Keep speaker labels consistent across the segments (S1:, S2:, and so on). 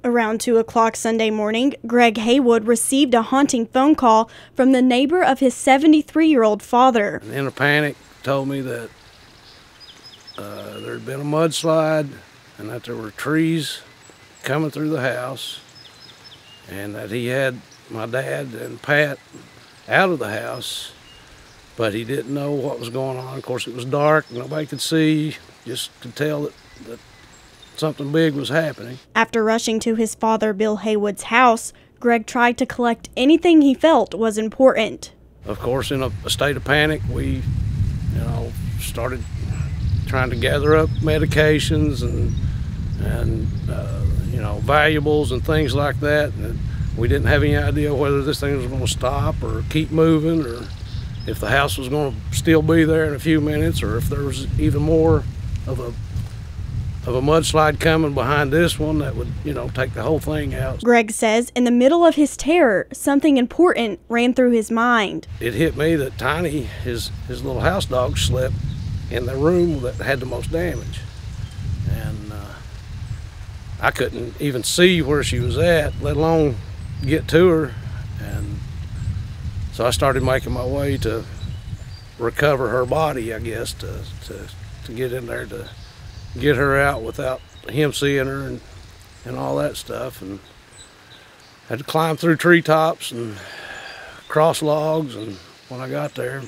S1: Around 2 o'clock Sunday morning, Greg Haywood received a haunting phone call from the neighbor of his 73-year-old father.
S2: And in a panic, told me that there had been a mudslide and that there were trees coming through the house and that he had my dad and Pat out of the house, but he didn't know what was going on. Of course, it was dark, nobody could see, just could tell that something big was happening.
S1: After rushing to his father, Bill Haywood's house, Greg tried to collect anything he felt was important.
S2: Of course, in a state of panic, we, started trying to gather up medications and valuables and things like that. And we didn't have any idea whether this thing was going to stop or keep moving, or if the house was going to still be there in a few minutes, or if there was even more of a mudslide coming behind this one that would, take the whole thing out.
S1: Greg says in the middle of his terror, something important ran through his mind.
S2: It hit me that Tiny, his little house dog, slept in the room that had the most damage. And I couldn't even see where she was at, let alone get to her. And so I started making my way to recover her body, I guess, to get in there to get her out without him seeing her and all that stuff. And had to climb through treetops and cross logs, and when I got there,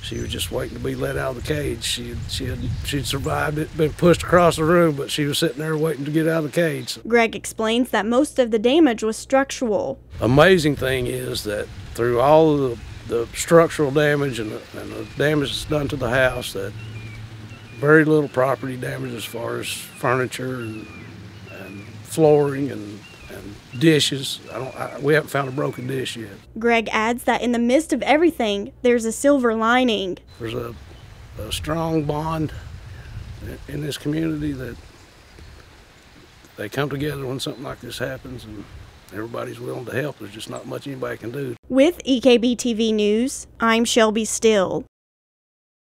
S2: she was just waiting to be let out of the cage. She'd survived it, been pushed across the room, but she was sitting there waiting to get out of the cage.
S1: Greg explains that most of the damage was structural.
S2: Amazing thing is that through all of the structural damage and the damage that's done to the house, that very little property damage as far as furniture and flooring and dishes. We haven't found a broken dish yet.
S1: Greg adds that in the midst of everything, there's a silver lining.
S2: There's a strong bond in this community that they come together when something like this happens, and everybody's willing to help. There's just not much anybody can do.
S1: With EKB TV News, I'm Shelby Still.